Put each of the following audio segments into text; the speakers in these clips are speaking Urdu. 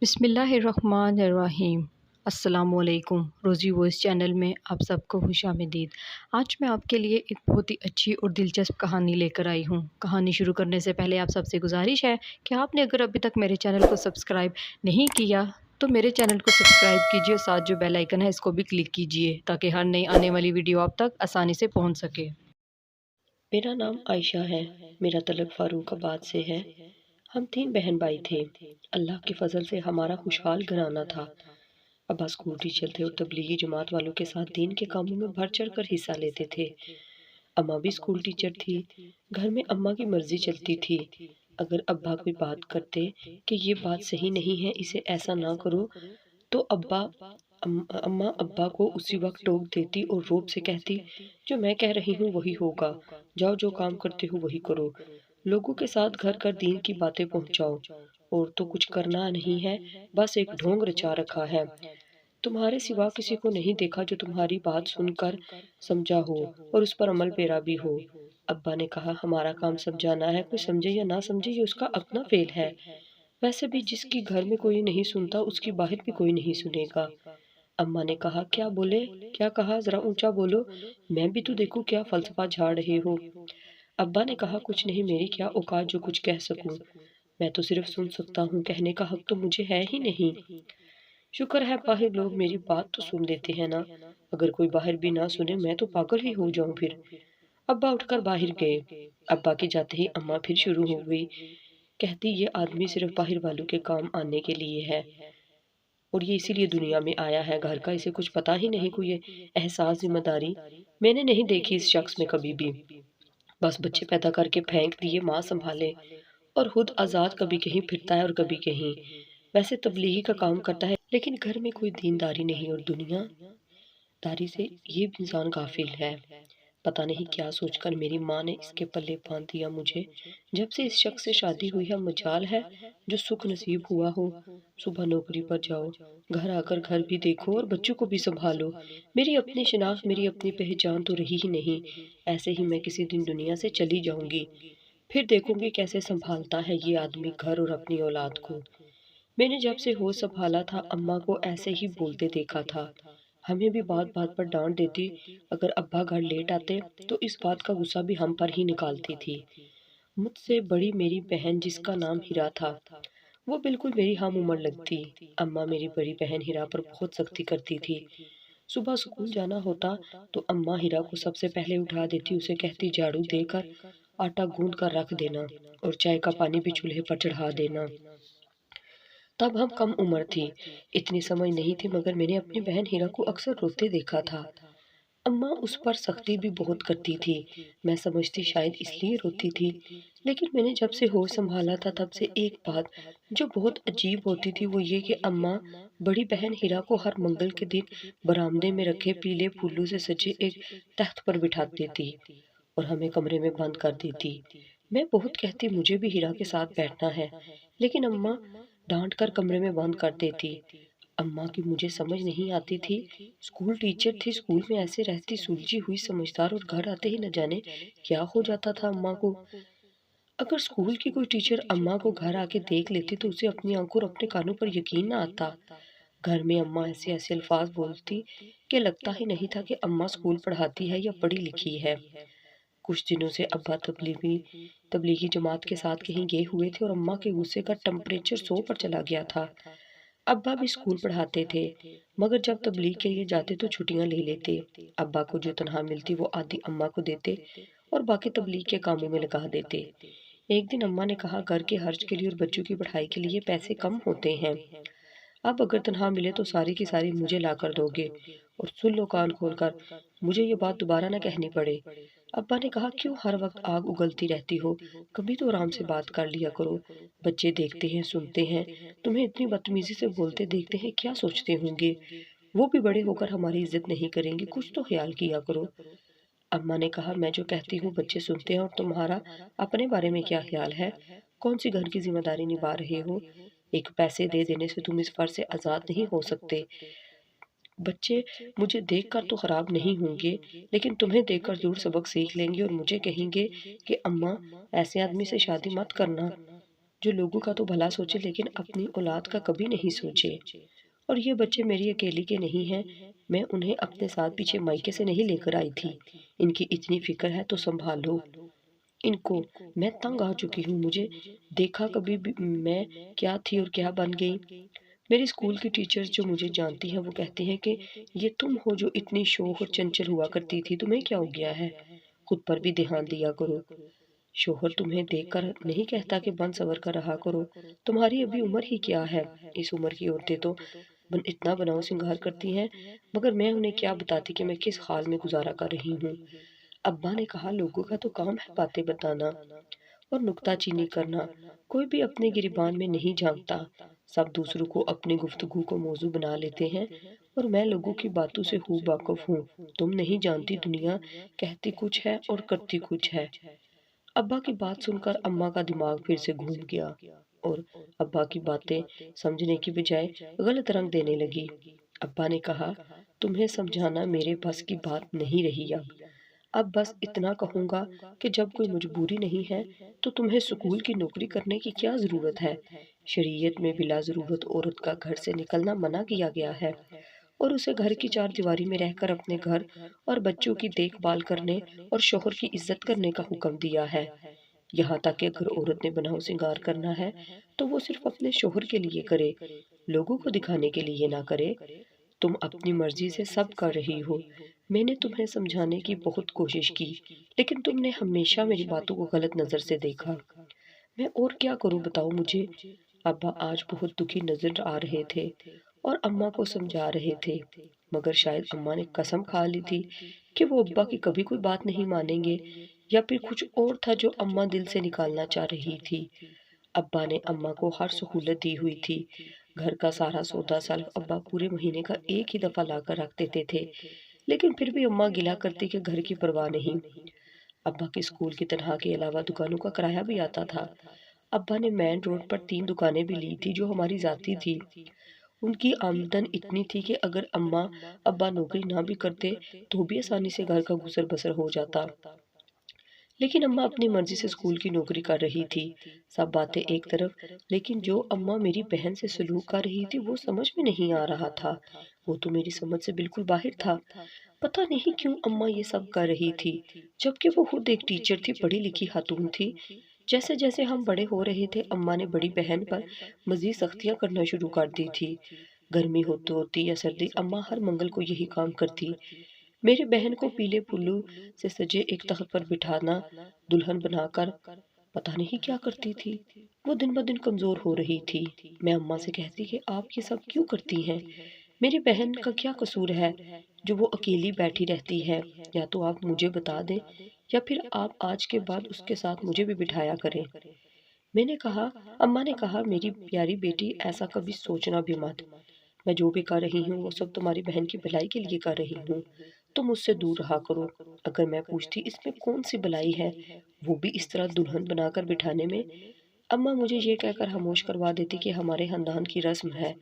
بسم اللہ الرحمن الرحیم۔ السلام علیکم۔ روزی وائس چینل میں آپ سب کو خوش آمدید۔ آج میں آپ کے لیے ایک بہت ہی اچھی اور دلچسپ کہانی لے کر آئی ہوں۔ کہانی شروع کرنے سے پہلے آپ سب سے گزارش ہے کہ آپ نے اگر ابھی تک میرے چینل کو سبسکرائب نہیں کیا تو میرے چینل کو سبسکرائب کیجیے، ساتھ جو بیل آئیکن ہے اس کو بھی کلک کیجیے تاکہ ہر نئی آنے والی ویڈیو آپ تک آسانی سے پہنچ سکے۔ میرا نام عائشہ ہے۔ میرا تعلق فاروق آباد سے ہے۔ ہم 3 بہن بھائی تھے۔ اللہ کے فضل سے ہمارا خوشحال گھرانہ تھا۔ ابا اسکول ٹیچر تھے اور تبلیغی جماعت والوں کے ساتھ دین کے کاموں میں بڑھ چڑھ کر حصہ لیتے تھے۔ اماں بھی اسکول ٹیچر تھی۔ گھر میں اماں کی مرضی چلتی تھی۔ اگر ابا کوئی بات کرتے کہ یہ بات صحیح نہیں ہے، اسے ایسا نہ کرو، تو اماں ابا کو اسی وقت ٹوک دیتی اور روب سے کہتی، جو میں کہہ رہی ہوں وہی ہوگا، جاؤ جو کام کرتے ہو وہی کرو، لوگوں کے ساتھ گھر کر دین کی باتیں پہنچاؤ، اور تو کچھ کرنا نہیں ہے، بس ایک ڈھونگ رچا رکھا ہے، تمہارے سوا کسی کو نہیں دیکھا جو تمہاری بات سن کر سمجھا ہو اور اس پر عمل پیرا بھی ہو۔ ابا نے کہا، ہمارا کام سمجھانا ہے، کوئی سمجھے یا نہ سمجھے یہ اس کا اپنا فیل ہے، ویسے بھی جس کی گھر میں کوئی نہیں سنتا اس کی باہر بھی کوئی نہیں سنے گا۔ اماں نے کہا، کیا بولے؟ کیا کہا؟ ذرا اونچا بولو، میں بھی تو دیکھوں کیا فلسفہ جھاڑ رہے ہو۔ ابا نے کہا، کچھ نہیں، میری کیا اوقات جو کچھ کہہ سکوں، میں تو صرف سن سکتا ہوں، کہنے کا حق تو مجھے ہے ہی نہیں۔ شکر ہے باہر لوگ میری بات تو سن لیتے ہیں نا، اگر کوئی باہر بھی نہ سنے میں تو پاگل ہی ہو جاؤں پھر۔ ابا اٹھ کر باہر گئے۔ ابا کے جاتے ہی اماں پھر شروع ہو گئی، کہتی، یہ آدمی صرف باہر والوں کے کام آنے کے لیے ہے اور یہ اسی لیے دنیا میں آیا ہے، گھر کا اسے کچھ پتا ہی نہیں، کوئی احساس ذمہ داری میں نے نہیں دیکھی اس شخص میں کبھی بھی، بس بچے پیدا کر کے پھینک دیے، ماں سنبھالے اور خود آزاد، کبھی کہیں پھرتا ہے اور کبھی کہیں، ویسے تبلیغی کا کام کرتا ہے لیکن گھر میں کوئی دینداری نہیں اور دنیا داری سے یہ انسان غافل ہے۔ پتہ نہیں کیا سوچ کر میری ماں نے اس کے پلے باندھ دیا مجھے، جب سے اس شخص سے شادی ہوئی ہے مجال ہے جو سکھ نصیب ہوا ہو، صبح نوکری پر جاؤ، گھر آ کر گھر بھی دیکھو اور بچوں کو بھی سنبھالو، میری اپنی شناخت، میری اپنی پہچان تو رہی ہی نہیں، ایسے ہی میں کسی دن دنیا سے چلی جاؤں گی، پھر دیکھوں گی کیسے سنبھالتا ہے یہ آدمی گھر اور اپنی اولاد کو۔ میں نے جب سے ہوش سنبھالا تھا اماں کو ایسے ہی بولتے دیکھا تھا، ہمیں بھی بات بات پر ڈانٹ دیتی، اگر ابا گھر لیٹ آتے تو اس بات کا غصہ بھی ہم پر ہی نکالتی تھی۔ مجھ سے بڑی میری بہن جس کا نام ہیرا تھا، وہ بالکل میری ہم عمر لگتی۔ اماں میری بڑی بہن ہیرا پر بہت سختی کرتی تھی۔ صبح اسکول جانا ہوتا تو اماں ہیرا کو سب سے پہلے اٹھا دیتی، اسے کہتی، جھاڑو دے کر آٹا گوندھ کر رکھ دینا اور چائے کا پانی بھی چولہے پر چڑھا دینا۔ تب ہم کم عمر تھی، اتنی سمجھ نہیں تھی، مگر میں نے اپنی بہن ہیرا کو اکثر روتے دیکھا تھا۔ اماں اس پر سختی بھی بہت کرتی تھی، میں سمجھتی شاید اس لیے روتی تھی، لیکن میں نے جب سے ہوش سنبھالا تھا تب سے ایک بات جو بہت عجیب ہوتی تھی وہ یہ کہ اماں بڑی بہن ہیرا کو ہر منگل کے دن برآمدے میں رکھے پیلے پھولوں سے سجے ایک تخت پر بٹھا دیتی اور ہمیں کمرے میں بند کر دیتی۔ میں بہت کہتی مجھے بھی ہیرا کے ساتھ بیٹھنا ہے، لیکن اماں ڈانٹ کر کمرے میں بند کر دیتی۔ اماں کی مجھے سمجھ نہیں آتی تھی، اسکول ٹیچر تھی، اسکول میں ایسے رہتی سلجھی ہوئی سمجھدار، اور گھر آتے ہی نہ جانے کیا ہو جاتا تھا اماں کو۔ اگر اسکول کی کوئی ٹیچر اماں کو گھر آ کے دیکھ لیتی تو اسے اپنی آنکھوں اور اپنے کانوں پر یقین نہ آتا۔ گھر میں اماں ایسے ایسے الفاظ بولتی کہ لگتا ہی نہیں تھا کہ اماں اسکول پڑھاتی ہے یا پڑھی لکھی ہے۔ کچھ دنوں سے ابا تبلیغی جماعت کے ساتھ کہیں گئے ہوئے تھے اور اماں کے غصے کا ٹمپریچر 100 پر چلا گیا تھا۔ ابا بھی اسکول پڑھاتے تھے، مگر جب تبلیغ کے لیے جاتے تو چھٹیاں لے لیتے۔ ابا کو جو تنخواہ ملتی وہ آدھی اماں کو دیتے اور باقی تبلیغ کے کاموں میں لگا دیتے۔ ایک دن اماں نے کہا، گھر کے خرچ کے لیے اور بچوں کی پڑھائی کے لیے پیسے کم ہوتے ہیں، اب اگر تنخواہ ملے تو ساری کی ساری مجھے لا کر دو گے، اور سن لو کان کھول کر، مجھے یہ بات دوبارہ نہ کہنی پڑے۔ ابا نے کہا، کیوں ہر وقت آگ اگلتی رہتی ہو، کبھی تو آرام سے بات کر لیا کرو، بچے دیکھتے ہیں سنتے ہیں، تمہیں اتنی بدتمیزی سے بولتے دیکھتے ہیں، کیا سوچتے ہوں گے، وہ بھی بڑے ہو کر ہماری عزت نہیں کریں گے، کچھ تو خیال کیا کرو۔ اماں نے کہا، میں جو کہتی ہوں بچے سنتے ہیں، اور تمہارا اپنے بارے میں کیا خیال ہے، کون سی گھر کی ذمہ داری نبھا رہے ہو، ایک پیسے دے دینے سے تم اس فرض سے آزاد نہیں ہو سکتے۔ بچے مجھے دیکھ کر تو خراب نہیں ہوں گے، لیکن تمہیں دیکھ کر ضرور سبق سیکھ لیں گے اور مجھے کہیں گے کہ اماں ایسے آدمی سے شادی مت کرنا۔ جو لوگوں کا تو بھلا سوچے لیکن اپنی اولاد کا کبھی نہیں سوچے۔ اور یہ بچے میری اکیلی کے نہیں ہیں، میں انہیں اپنے ساتھ پیچھے مائکے سے نہیں لے کر آئی تھی۔ ان کی اتنی فکر ہے تو سنبھالو ان کو۔ میں تنگ آ چکی ہوں، مجھے دیکھا کبھی بھی میں کیا تھی اور کیا بن گئی۔ میری اسکول کی ٹیچرز جو مجھے جانتی ہیں وہ کہتی ہیں کہ یہ تم ہو جو اتنی شوخ اور چنچل ہوا کرتی تھی، تمہیں کیا ہو گیا ہے؟ خود پر بھی دھیان دیا کرو۔ شوہر تمہیں دیکھ کر نہیں کہتا کہ بن سور کر رہا کرو، تمہاری ابھی عمر ہی کیا ہے؟ اس عمر کی عورتیں تو اتنا بناؤ سنگار کرتی ہیں، مگر میں انہیں کیا بتاتی کہ میں کس حال میں گزارا کر رہی ہوں۔ ابا نے کہا لوگوں کا تو کام ہے باتیں بتانا اور نکتہ چینی کرنا، کوئی بھی اپنے گریبان میں نہیں جھانکتا، سب دوسروں کو اپنی گفتگو کو موضوع بنا لیتے ہیں اور میں لوگوں کی باتوں سے خوب واقف ہوں۔ تم نہیں جانتی دنیا کہتی کچھ ہے اور کرتی کچھ ہے۔ ابا کی بات سن کر اماں کا دماغ پھر سے گھوم گیا اور ابا کی باتیں سمجھنے کی بجائے غلط رنگ دینے لگی۔ ابا نے کہا تمہیں سمجھانا میرے بس کی بات نہیں رہی اب بس اتنا کہوں گا کہ جب کوئی مجبوری نہیں ہے تو تمہیں سکول کی نوکری کرنے کی کیا ضرورت ہے؟ شریعت میں بلا ضرورت عورت کا گھر سے نکلنا منع کیا گیا ہے اور اسے گھر کی چار دیواری میں رہ کر اپنے گھر اور بچوں کی دیکھ بھال کرنے اور شوہر کی عزت کرنے کا حکم دیا ہے۔ یہاں تک کہ اگر عورت نے بناؤ سنگار کرنا ہے تو وہ صرف اپنے شوہر کے لیے کرے، لوگوں کو دکھانے کے لیے نہ کرے۔ تم اپنی مرضی سے سب کر رہی ہو، میں نے تمہیں سمجھانے کی بہت کوشش کی لیکن تم نے ہمیشہ میری باتوں کو غلط نظر سے دیکھا۔ میں اور کیا کروں بتاؤ مجھے؟ ابا آج بہت دکھی نظر آ رہے تھے اور اماں کو سمجھا رہے تھے، مگر شاید اماں نے قسم کھا لی تھی کہ وہ ابا کی کبھی کوئی بات نہیں مانیں گے، یا پھر کچھ اور تھا جو اماں دل سے نکالنا چاہ رہی تھی۔ ابا نے اماں کو ہر سہولت دی ہوئی تھی، گھر کا سارا سودا سلف ابا پورے مہینے کا ایک ہی دفعہ لا کر رکھ دیتے تھے، لیکن پھر بھی اماں گلا کرتی کہ گھر کی پرواہ نہیں۔ ابا کی اسکول کی تنخواہ کے علاوہ دکانوں کا کرایہ بھی آتا تھا۔ ابا نے مین روڈ پر 3 دکانیں بھی لی تھی جو ہماری ذاتی تھی۔ ان کی آمدن اتنی تھی کہ اگر اماں ابا نوکری نہ بھی کرتے تو بھی آسانی سے گھر کا گزر بسر ہو جاتا، لیکن اماں اپنی مرضی سے اسکول کی نوکری کر رہی تھی۔ سب باتیں ایک طرف، لیکن جو اماں میری بہن سے سلوک کر رہی تھی وہ سمجھ میں نہیں آ رہا تھا، وہ تو میری سمجھ سے بالکل باہر تھا۔ پتہ نہیں کیوں اماں یہ سب کر رہی تھی، جبکہ وہ خود ایک ٹیچر تھی، پڑھی لکھی خاتون تھی۔ جیسے جیسے ہم بڑے ہو رہے تھے اماں نے بڑی بہن پر مزید سختیاں کرنا شروع کر دی تھی۔ گرمی ہوتی یا سردی اماں ہر منگل کو یہی کام کرتی، میری بہن کو پیلے پھولوں سے سجے ایک تخت پر بٹھانا، دلہن بنا کر پتہ نہیں کیا کرتی تھی۔ وہ دن بدن کمزور ہو رہی تھی۔ میں اماں سے کہتی کہ آپ یہ سب کیوں کرتی ہیں؟ میری بہن کا کیا قصور ہے جو وہ اکیلی بیٹھی رہتی ہے؟ یا تو آپ مجھے بتا دیں یا پھر آپ آج کے بعد اس کے ساتھ مجھے بھی بٹھایا کریں۔ میں نے کہا، اماں نے کہا میری پیاری بیٹی ایسا کبھی سوچنا بھی مت، میں جو بھی کر رہی ہوں وہ سب تمہاری بہن کی بھلائی کے لیے کر رہی ہوں، تم مجھ سے دور رہا کرو۔ اگر میں پوچھتی اس میں کون سی بھلائی ہے، وہ بھی اس طرح دلہن بنا کر بٹھانے میں، اماں مجھے یہ کہہ کر خاموش کروا دیتی کہ ہمارے خاندان کی رسم ہے،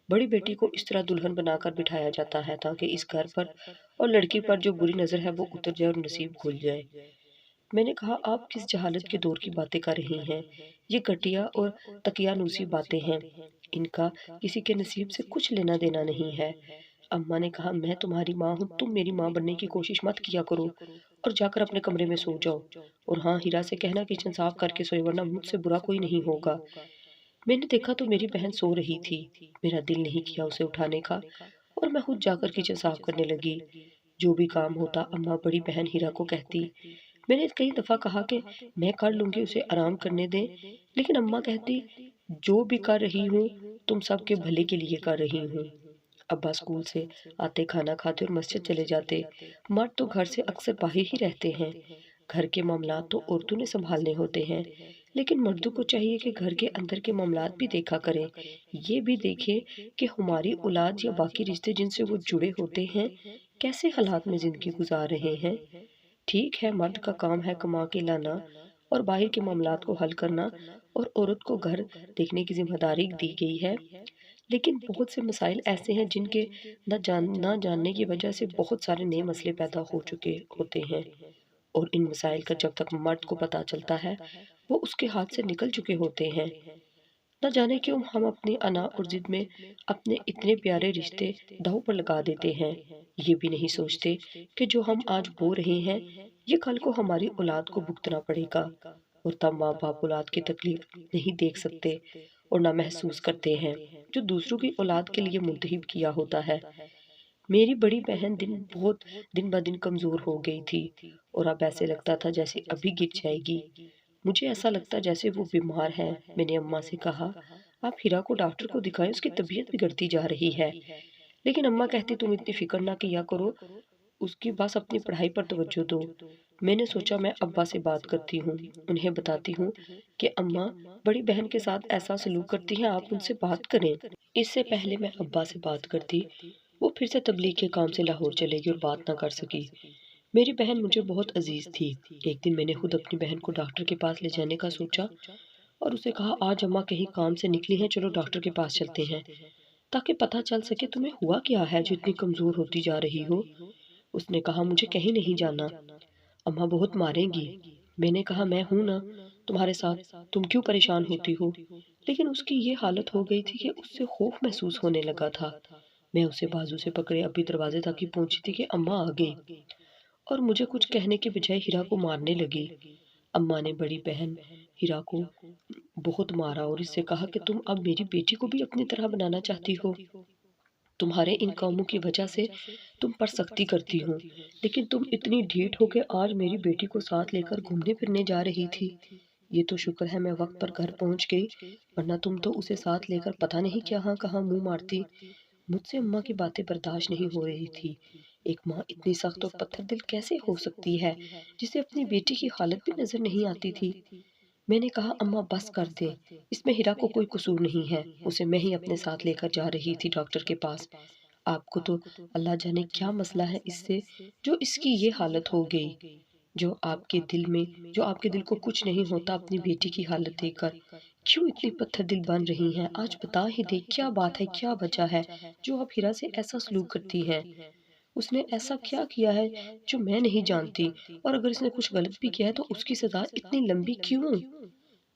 بڑی بیٹی کو اس طرح دلہن بنا کر بٹھایا جاتا ہے تاکہ اس گھر پر اور لڑکی پر جو بری نظر ہے وہ اتر جائے اور نصیب کھل جائے۔ میں نے کہا آپ کس جہالت کے دور کی باتیں کر رہی ہیں؟ یہ گھٹیا اور تقیانوسی باتیں ہیں، ان کا کسی کے نصیب سے کچھ لینا دینا نہیں ہے۔ اماں نے کہا میں تمہاری ماں ہوں، تم میری ماں بننے کی کوشش مت کیا کرو اور جا کر اپنے کمرے میں سو جاؤ، اور ہاں ہیرا سے کہنا کچن صاف کر کے سوئے ورنہ مجھ سے برا کوئی نہیں ہوگا۔ میں نے دیکھا تو میری بہن سو رہی تھی، میرا دل نہیں کیا اسے اٹھانے کا اور میں خود جا کر کچن صاف کرنے لگی۔ جو بھی کام ہوتا اماں بڑی بہن ہیرا کو کہتی۔ میں نے کئی دفعہ کہا کہ میں کر لوں گی، اسے آرام کرنے دیں، لیکن اماں کہتی جو بھی کر رہی ہوں تم سب کے بھلے کے لیے کر رہی ہوں۔ ابا اسکول سے آتے کھانا کھاتے اور مسجد چلے جاتے، مرد تو گھر سے اکثر باہر ہی رہتے ہیں، گھر کے معاملات تو عورتوں نے سنبھالنے ہوتے ہیں، لیکن مردوں کو چاہیے کہ گھر کے اندر کے معاملات بھی دیکھا کریں، یہ بھی دیکھیں کہ ہماری اولاد یا باقی رشتے جن سے وہ جڑے ہوتے ہیں کیسے حالات میں زندگی گزار رہے ہیں۔ ٹھیک ہے مرد کا کام ہے کما کے لانا اور باہر کے معاملات کو حل کرنا، اور عورت کو گھر دیکھنے کی ذمہ داری دی گئی ہے، لیکن بہت سے مسائل ایسے ہیں جن کے نہ جاننے کی وجہ سے بہت سارے نئے مسئلے پیدا ہو چکے ہوتے ہیں، اور ان مسائل کا جب تک مرد کو پتہ چلتا ہے وہ اس کے ہاتھ سے نکل چکے ہوتے ہیں۔ نہ جانے کیوں ہم اپنی انا اور ضد میں اپنے اتنے پیارے رشتے داؤ پر لگا دیتے ہیں، یہ بھی نہیں سوچتے کہ جو ہم آج بو رہے ہیں یہ کل کو ہماری اولاد کو بھگتنا پڑے گا، اور تب ماں باپ اولاد کی تکلیف نہیں دیکھ سکتے اور نہ محسوس کرتے ہیں جو دوسروں کی اولاد کے لیے منتخب کیا ہوتا ہے۔ میری بڑی بہن دن بہ دن کمزور ہو گئی تھی، اور اب ایسے لگتا تھا جیسے ابھی گر جائے گی۔ مجھے ایسا لگتا جیسے وہ بیمار ہے۔ میں نے اماں سے کہا، آپ ہیرا کو ڈاکٹر کو دکھائیں، اس کی طبیعت بگڑتی جا رہی ہے۔ لیکن اماں کہتی تم اتنی فکر نہ کیا کرو، اس کی بس اپنی پڑھائی پر توجہ دو۔ میں نے سوچا میں ابا سے بات کرتی ہوں، انہیں بتاتی ہوں کہ اماں بڑی بہن کے ساتھ ایسا سلوک کرتی ہیں، آپ ان سے بات کریں۔ اس سے پہلے میں ابا سے بات کرتی وہ پھر سے تبلیغ کے کام سے لاہور چلے گی اور بات نہ کر سکی۔ میری بہن مجھے بہت عزیز تھی۔ ایک دن میں نے خود اپنی بہن کو ڈاکٹر کے پاس لے جانے کا سوچا اور اسے کہا، آج اماں کہیں کام سے نکلی ہیں، چلو ڈاکٹر کے پاس چلتے ہیں تاکہ پتہ چل سکے تمہیں ہوا کیا ہے جو اتنی کمزور ہوتی جا رہی ہو۔ اس نے کہا، مجھے کہیں نہیں جانا، اماں بہت ماریں گی۔ میں نے کہا، میں ہوں نا تمہارے ساتھ، تم کیوں پریشان ہوتی ہو؟ لیکن اس کی یہ حالت ہو گئی تھی کہ اس سے خوف محسوس ہونے لگا تھا۔ میں اسے بازو سے پکڑے ابھی دروازے تک ہی پہنچی تھی کہ اماں آ گئی اور مجھے کچھ کہنے کے بجائے ہیرا کو مارنے لگی۔ اماں نے بڑی بہن ہیرا کو بہت مارا اور اس سے کہا کہ تم اب میری بیٹی کو بھی اپنی طرح بنانا چاہتی ہو، تمہارے ان کاموں کی وجہ سے تم پر سختی کرتی ہوں، لیکن تم اتنی ڈھیٹ ہو کہ آج میری بیٹی کو ساتھ لے کر گھومنے پھرنے جا رہی تھی۔ یہ تو شکر ہے میں وقت پر گھر پہنچ گئی، ورنہ تم تو اسے ساتھ لے کر پتہ نہیں کہاں کہاں منہ مارتی۔ مجھ سے اماں کی باتیں برداشت نہیں ہو رہی تھی۔ ایک ماں اتنی سخت اور پتھر دل کیسے ہو سکتی ہے جسے اپنی بیٹی کی حالت بھی نظر نہیں آتی تھی؟ میں نے کہا، اماں بس کر دے، اس میں ہیرا کو کوئی قصور نہیں ہے، اسے میں ہی اپنے ساتھ لے کر جا رہی تھی ڈاکٹر کے پاس۔ آپ کو تو اللہ جانے کیا مسئلہ ہے اس سے جو اس کی یہ حالت ہو گئی، جو آپ کے دل کو کچھ نہیں ہوتا اپنی بیٹی کی حالت دیکھ کر، کیوں اتنی پتھر دل بن رہی ہیں؟ آج بتا ہی دے کیا بات ہے، کیا وجہ ہے جو آپ ہیرا سے ایسا سلوک کرتی ہیں؟ اس نے ایسا کیا کیا ہے جو میں نہیں جانتی، اور اگر اس نے کچھ غلط بھی کیا ہے تو اس کی سزا اتنی لمبی کیوں؟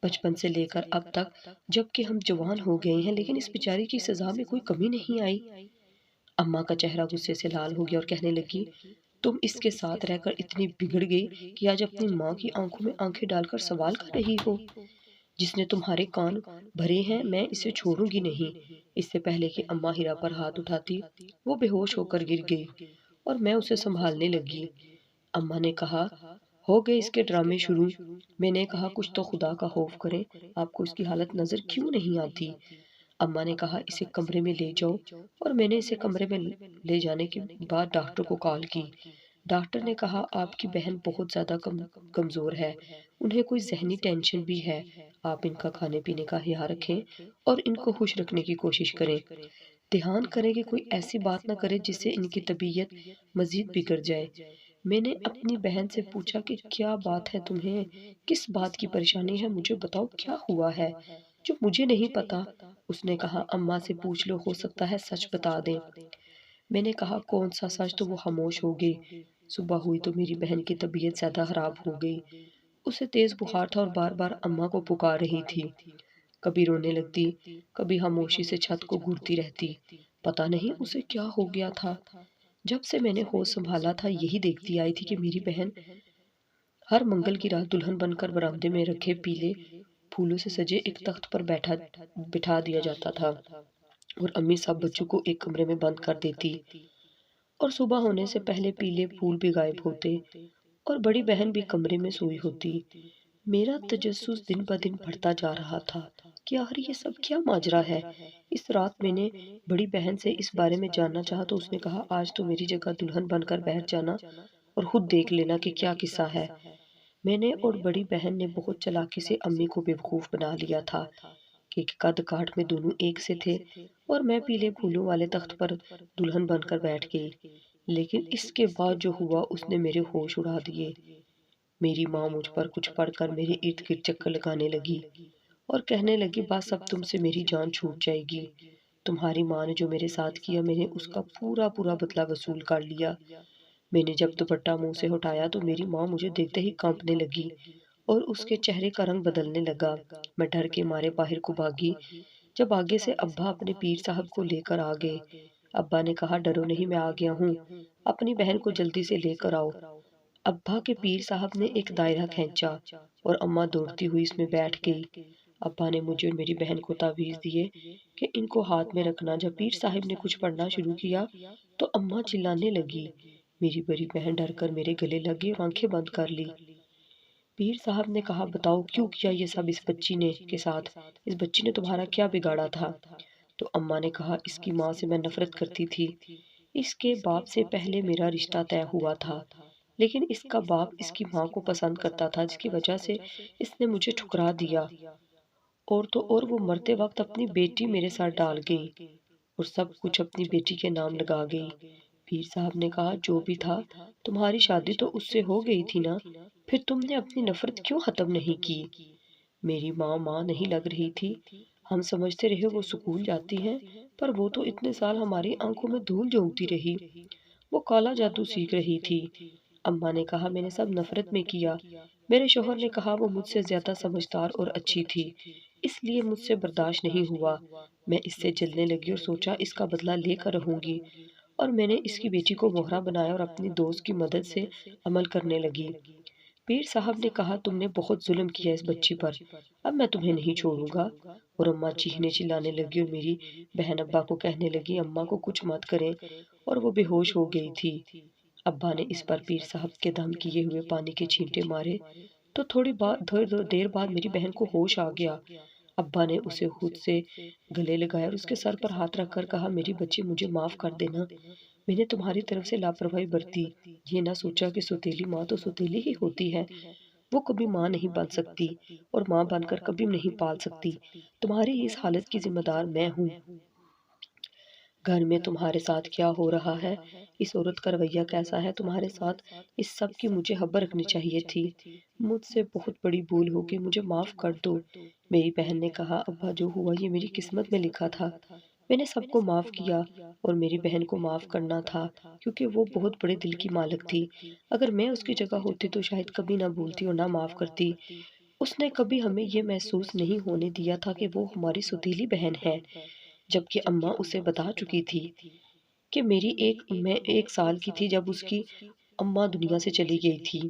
بچپن سے لے کر اب تک جب کہ ہم جوان ہو گئے ہیں لیکن اس بیچاری کی سزا میں کوئی کمی نہیں آئی۔ اماں کا چہرہ غصے سے لال ہو گیا اور کہنے لگی، تم اس کے ساتھ رہ کر اتنی بگڑ گئی کہ آج اپنی ماں کی آنکھوں میں آنکھیں ڈال کر سوال کر رہی ہو۔ جس نے تمہارے کان بھرے ہیں میں اسے چھوڑوں گی نہیں۔ اس سے پہلے کہ اماں ہیرا پر ہاتھ اٹھاتی وہ بے ہوش ہو کر گر گئی اور میں اسے سنبھالنے لگی۔ اماں نے کہا، ہو گئے اس کے ڈرامے شروع۔ میں نے کہا، کچھ تو خدا کا خوف کریں، آپ کو اس کی حالت نظر کیوں نہیں آتی؟ اماں نے کہا، اسے کمرے میں لے جاؤ، اور میں نے اسے کمرے میں لے جانے کے بعد ڈاکٹر کو کال کی۔ ڈاکٹر نے کہا، آپ کی بہن بہت زیادہ کمزور ہے، انہیں کوئی ذہنی ٹینشن بھی ہے، آپ ان کا کھانے پینے کا خیال رکھیں اور ان کو خوش رکھنے کی کوشش کریں، دھیان کریں کہ کوئی ایسی بات نہ کرے جس سے ان کی طبیعت مزید بگڑ جائے۔ میں نے اپنی بہن سے پوچھا کہ کیا بات ہے تمہیں، کس بات کی پریشانی ہے، مجھے بتاؤ کیا ہوا ہے جو مجھے نہیں پتا۔ اس نے کہا، اماں سے پوچھ لو، ہو سکتا ہے سچ بتا دیں۔ میں نے کہا، کون سا سچ؟ تو وہ خاموش ہو گئی۔ صبح ہوئی تو میری بہن کی طبیعت زیادہ خراب ہو گئی، اسے تیز بخار تھا اور بار بار اماں کو پکار رہی تھی، کبھی رونے لگتی، کبھی خاموشی سے چھت کو گھورتی رہتی، پتہ نہیں اسے کیا ہو گیا تھا۔ جب سے میں نے ہوش سنبھالا تھا یہی دیکھتی آئی تھی کہ میری بہن ہر منگل کی رات دلہن بن کر برآمدے میں رکھے پیلے پھولوں سے سجے ایک تخت پر بٹھا دیا جاتا تھا، اور امی سب بچوں کو ایک کمرے میں بند کر دیتی، اور صبح ہونے سے پہلے پیلے پھول بھی غائب ہوتے اور بڑی بہن بھی کمرے میں سوئی ہوتی۔ میرا تجسس دن بہ دن بڑھتا جا رہا تھا کہ آخر یہ سب کیا ماجرا ہے۔ اس رات میں نے بڑی بہن سے اس بارے میں جاننا چاہا تو اس نے کہا، آج تو میری جگہ دلہن بن کر بیٹھ جانا اور خود دیکھ لینا کہ کیا قصہ ہے۔ میں نے اور بڑی بہن نے بہت چلاکی سے امی کو بیوقوف بنا لیا تھا کہ قد کاٹ میں دونوں ایک سے تھے، اور میں پیلے پھولوں والے تخت پر دلہن بن کر بیٹھ گئی، لیکن اس کے بعد جو ہوا اس نے میرے ہوش اڑا دیے۔ میری ماں مجھ پر کچھ پڑھ کر میرے ارد گرد چکر لگانے لگی اور کہنے لگی، بس اب تم سے میری جان چھوٹ جائے گی، تمہاری ماں نے جو میرے ساتھ کیا میں نے اس کا پورا بدلہ وصول کر لیا۔ میں نے جب دوپٹہ منہ سے ہٹایا تو میری ماں مجھے دیکھتے ہی کانپنے لگی اور اس کے چہرے کا رنگ بدلنے لگا۔ میں ڈر کے مارے باہر کو بھاگی، جب آگے سے ابا اپنے پیر صاحب کو لے کر آ گئے۔ ابا نے کہا ڈرو نہیں، میں آ گیا ہوں، اپنی بہن کو جلدی سے لے کر آؤ۔ ابا کے پیر صاحب نے ایک دائرہ کھینچا اور اماں دوڑتی ہوئی اس میں بیٹھ گئی۔ ابا نے مجھے اور میری بہن کو تعویذ دیے کہ ان کو ہاتھ میں رکھنا۔ جب پیر صاحب نے کچھ پڑھنا شروع کیا تو اماں چلانے لگی۔ میری بڑی بہن ڈر کر میرے گلے لگی اور آنکھیں بند کر لی۔ پیر صاحب نے کہا بتاؤ کیوں کیا یہ سب اس بچی نے کے ساتھ، اس بچی نے تمہارا کیا بگاڑا تھا؟ تو اماں نے کہا اس کی ماں سے میں نفرت کرتی تھی، اس کے باپ سے پہلے میرا رشتہ طے ہوا تھا، لیکن اس کا باپ اس کی ماں کو پسند کرتا تھا، جس کی وجہ سے اس نے مجھے ٹھکرا دیا، اور تو اور وہ مرتے وقت اپنی بیٹی میرے ساتھ ڈال گئی اور سب کچھ اپنی بیٹی کے نام لگا گئی۔ پیر صاحب نے کہا جو بھی تھا تمہاری شادی تو اس سے ہو گئی تھی نا، پھر تم نے اپنی نفرت کیوں ختم نہیں کی؟ میری ماں نہیں لگ رہی تھی، ہم سمجھتے رہے وہ سکول جاتی ہیں، پر وہ تو اتنے سال ہماری آنکھوں میں دھول جھونکتی رہی، وہ کالا جادو سیکھ رہی تھی۔ اماں نے کہا میں نے سب نفرت میں کیا، میرے شوہر نے کہا وہ مجھ سے زیادہ سمجھدار اور اچھی تھی، اس لیے مجھ سے برداشت نہیں ہوا، میں اس سے جلنے لگی اور سوچا اس کا بدلہ لے کر رہوں گی، اور میں نے اس کی بیٹی کو مہرا بنایا اور اپنی دوست کی مدد سے عمل کرنے لگی۔ پیر صاحب نے کہا تم نے بہت ظلم کیا اس بچی پر، اب میں تمہیں نہیں چھوڑوں گا، اور اماں چیخنے چلانے لگی اور میری بہن ابا کو کہنے لگی اماں کو کچھ مت کریں، اور وہ بے ہوش ہو گئی تھی۔ ابا نے اس پر پیر صاحب کے دم کیے ہوئے پانی کے چھینٹے مارے تو تھوڑی دیر بعد میری بہن کو ہوش آ گیا۔ ابا نے اسے خود سے گلے لگایا اور اس کے سر پر ہاتھ رکھ کر کہا میری بچی مجھے معاف کر دینا، میں نے تمہاری طرف سے لاپرواہی برتی، یہ نہ سوچا کہ سوتیلی ماں تو سوتیلی ہی ہوتی ہے، وہ کبھی ماں نہیں بن سکتی اور ماں بن کر کبھی نہیں پال سکتی، تمہاری اس حالت کی ذمہ دار میں ہوں۔ گھر میں تمہارے ساتھ کیا ہو رہا ہے، اس عورت کا رویہ کیسا ہے تمہارے ساتھ، اس سب کی مجھے خبر رکھنی چاہیے تھی، مجھ سے بہت بڑی بھول ہو گئی، مجھے معاف کر دو۔ میری بہن نے کہا ابا جو ہوا یہ میری قسمت میں لکھا تھا، میں نے سب کو معاف کیا اور میری بہن کو معاف کرنا تھا کیونکہ وہ بہت بڑے دل کی مالک تھی، اگر میں اس کی جگہ ہوتی تو شاید کبھی نہ بھولتی اور نہ معاف کرتی، اس نے کبھی ہمیں یہ محسوس نہیں ہونے دیا تھا کہ وہ ہماری سوتیلی بہن ہے، جبکہ اماں اسے بتا چکی تھی کہ میں 1 سال کی تھی جب اس کی اماں دنیا سے چلی گئی تھی،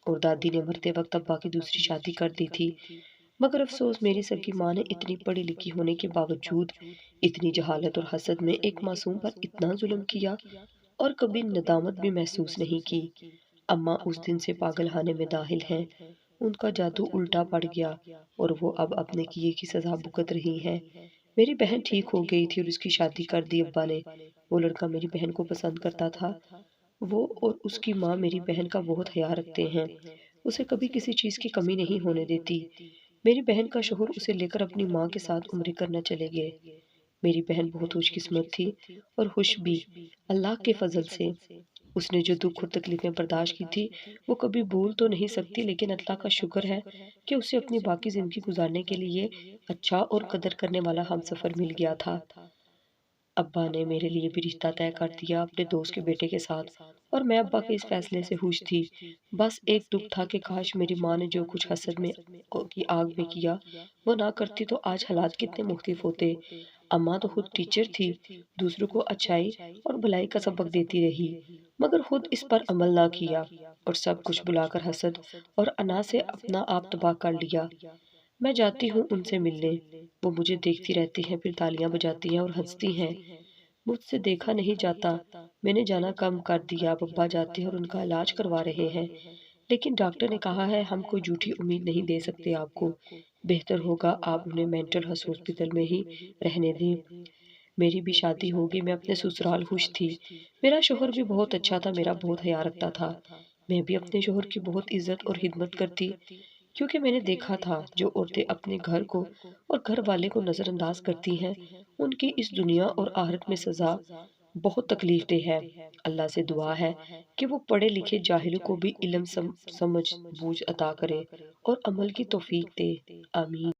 اور دادی نے مرتے وقت ابا کی دوسری شادی کر دی تھی، مگر افسوس میری سکی ماں نے اتنی پڑھی لکھی ہونے کے باوجود اتنی جہالت اور حسد میں ایک معصوم پر اتنا ظلم کیا اور کبھی ندامت بھی محسوس نہیں کی۔ اماں اس دن سے پاگل خانے میں داخل ہیں، ان کا جادو الٹا پڑ گیا اور وہ اب اپنے کیے کی سزا بھگت رہی ہیں۔ میری بہن ٹھیک ہو گئی تھی اور اس کی شادی کر دی ابا نے، وہ لڑکا میری بہن کو پسند کرتا تھا، وہ اور اس کی ماں میری بہن کا بہت خیال رکھتے ہیں، اسے کبھی کسی چیز کی کمی نہیں ہونے دیتی۔ میری بہن کا شوہر اسے لے کر اپنی ماں کے ساتھ عمرے کرنا چلے گئے۔ میری بہن بہت خوش قسمت تھی اور خوش بھی، اللہ کے فضل سے اس نے جو دکھ اور تکلیفیں برداشت کی تھی وہ کبھی بھول تو نہیں سکتی، لیکن اللہ کا شکر ہے کہ اسے اپنی باقی زندگی گزارنے کے لیے اچھا اور قدر کرنے والا ہمسفر مل گیا تھا۔ ابا نے میرے لیے بھی رشتہ طے کر دیا اپنے دوست کے بیٹے کے ساتھ، اور میں ابا کے اس فیصلے سے خوش تھی، بس ایک دکھ تھا کہ کاش میری ماں نے جو کچھ حسد میں کی آگ میں کیا وہ نہ کرتی تو آج حالات کتنے مختلف ہوتے۔ اماں تو خود ٹیچر تھی، دوسروں کو اچھائی اور بھلائی کا سبق دیتی رہی، مگر خود اس پر عمل نہ کیا اور سب کچھ بلا کر حسد اور انا سے اپنا آپ تباہ کر لیا۔ میں جاتی ہوں ان سے ملنے، وہ مجھے دیکھتی رہتی ہیں، پھر تالیاں بجاتی ہیں اور ہنستی ہیں، مجھ سے دیکھا نہیں جاتا، میں نے جانا کم کر دیا، اب ابا جاتے ہیں اور ان کا علاج کروا رہے ہیں، لیکن ڈاکٹر نے کہا ہے ہم کوئی جھوٹی امید نہیں دے سکتے آپ کو، بہتر ہوگا آپ انہیں مینٹل ہاسپٹل میں ہی رہنے دیں۔ میری بھی شادی ہوگی، میں اپنے سسرال خوش تھی، میرا شوہر بھی بہت اچھا تھا، میرا بہت خیال رکھتا تھا، میں بھی اپنے شوہر کی بہت عزت اور خدمت کرتی، کیونکہ میں نے دیکھا تھا جو عورتیں اپنے گھر کو اور گھر والے کو نظر انداز کرتی ہیں ان کی اس دنیا اور آخرت میں سزا بہت تکلیف دہ ہے۔ اللہ سے دعا ہے کہ وہ پڑھے لکھے جاہلوں کو بھی علم سمجھ بوجھ عطا کرے اور عمل کی توفیق دے، آمین۔